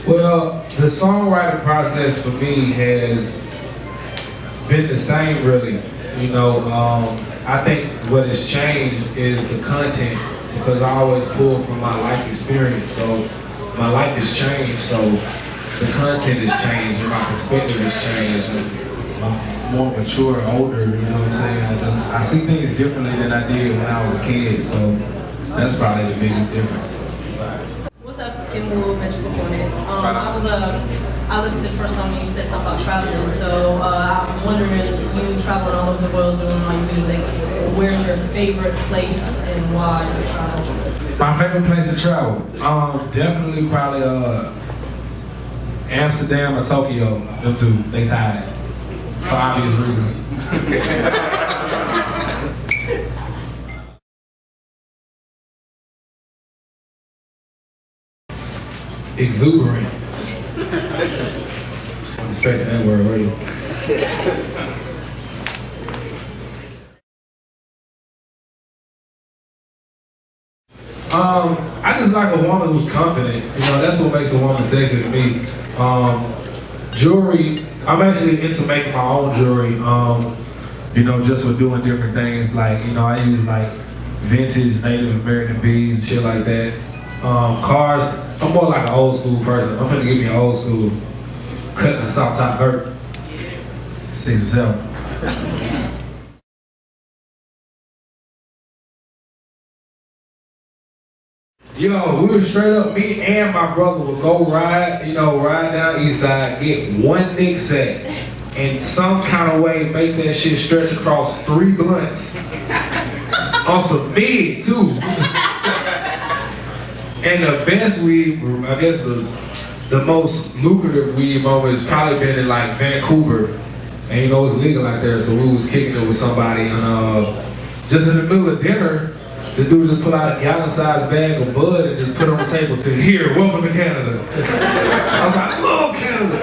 Well, the songwriting process for me has been the same, really. You know, I think what has changed is the content, because I always pull from my life experience. So my life has changed, so the content has changed and my perspective has changed. And I'm more mature, older, you know what I'm saying? I see things differently than I did when I was a kid, so that's probably the biggest difference. What's up, Kimbo, Metro Component? I listened to the first song when you said something about traveling, so I was wondering, you traveling all over the world doing all your music, where's your favorite place and why to travel? My favorite place to travel? Definitely probably Amsterdam or Tokyo. Them two, they tied. For obvious reasons. Exuberant. I'm expecting that word already. I just like a woman who's confident. You know, that's what makes a woman sexy to me. Jewelry, I'm actually into making my own jewelry. You know, just for doing different things. Like, you know, I use like vintage Native American beads, shit like that. Cars, I'm more like an old school person. I'm finna give me an old school cutting the soft top vert. 6 or 7. Yo, we were straight up, me and my brother would go ride down east side, get one Nick sack, and some kind of way make that shit stretch across 3 blunts. On some mid, too. And the best weed, I guess the most lucrative weed moment has probably been in like Vancouver. And you know, it's legal out there, so we was kicking it with somebody, and just in the middle of dinner, this dude just pulled out a gallon-sized bag of bud and just put it on the table and said, "Here, welcome to Canada." I was like, I love Canada.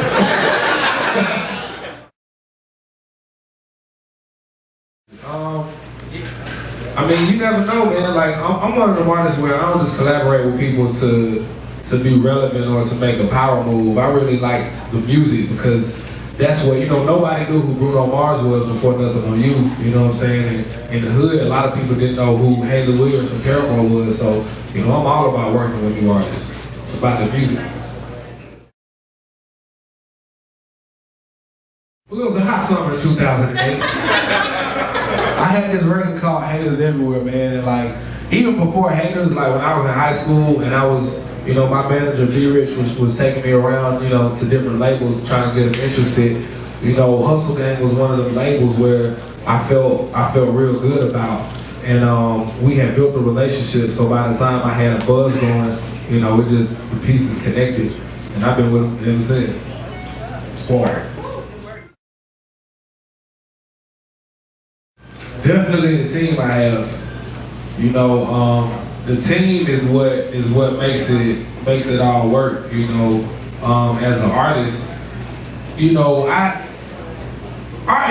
I mean, you never know, man. Like, I'm one of the artists where I don't just collaborate with people to be relevant or to make a power move. I really like the music because that's what, you know, nobody knew who Bruno Mars was before Nothing on You, you know what I'm saying? And in the hood, a lot of people didn't know who Haley Williams from Paramore was, so, you know, I'm all about working with new artists. It's about the music. Well, it was a hot summer in 2008. I had this record called Haters Everywhere, man, and like, even before Haters, like when I was in high school and I was, you know, my manager, B.Rich, was taking me around, you know, to different labels, trying to get them interested. You know, Hustle Gang was one of them labels where I felt real good about. And we had built a relationship, so by the time I had a buzz going, you know, it just, the pieces connected. And I've been with them ever since. It's hard. Definitely the team I have. You know, the team is what makes it all work. You know, as an artist, you know, our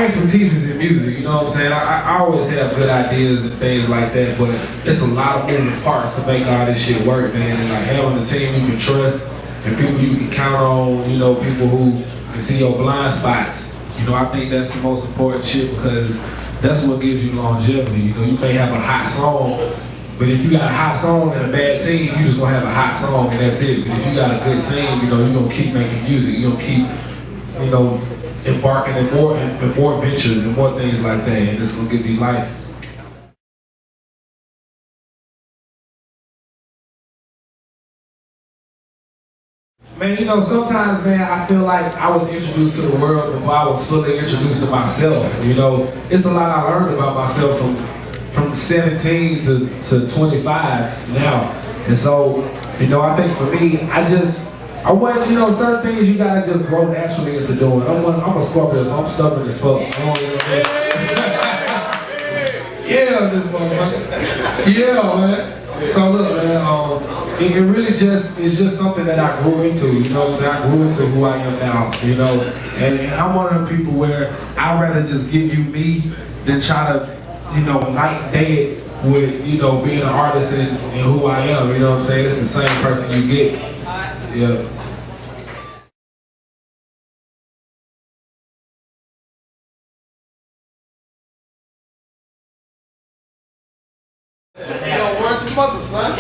expertise is in music. You know what I'm saying? I always have good ideas and things like that, but it's a lot of moving parts to make all this shit work, man. And like having a team you can trust and people you can count on. You know, people who can see your blind spots. You know, I think that's the most important shit because that's what gives you longevity. You know, you may have a hot song, but if you got a hot song and a bad team, you just gonna have a hot song and that's it. But if you got a good team, you know, you're gonna keep making music. You're gonna keep, you know, embarking in more ventures and more things like that, and it's gonna give you life. Man, you know, sometimes, man, I feel like I was introduced to the world before I was fully introduced to myself. You know, it's a lot I learned about myself from 17 to 25 now. And so, you know, I think for me, I want, you know, certain things you gotta just grow naturally into doing. I'm a Scorpio, so I'm stubborn as fuck. Yeah, this motherfucker. Yeah, man. So look, man, it really it's just something that I grew into, you know what I'm saying? I grew into who I am now, you know? And I'm one of them people where I'd rather just give you me than try to, you know, night day it with, you know, being an artist and who I am, you know what I'm saying? It's the same person you get. Yeah. his mother, son.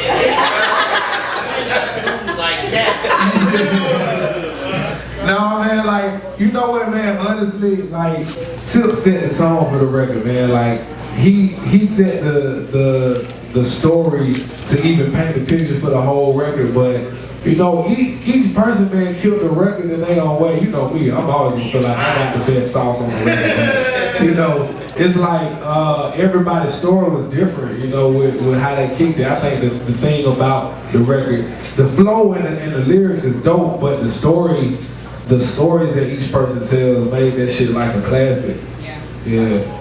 Like that. No, man, like, you know what, man, honestly, like, Tip set the tone for the record, man. Like, he set the story to even paint the picture for the whole record, but, you know, each person, man, killed the record in their own way. You know me, I'm always gonna feel like I got the best sauce on the record. But, you know, it's like everybody's story was different, you know, with how they kicked it. I think the thing about the record, the flow and the lyrics is dope, but the stories that each person tells made that shit like a classic. Yeah.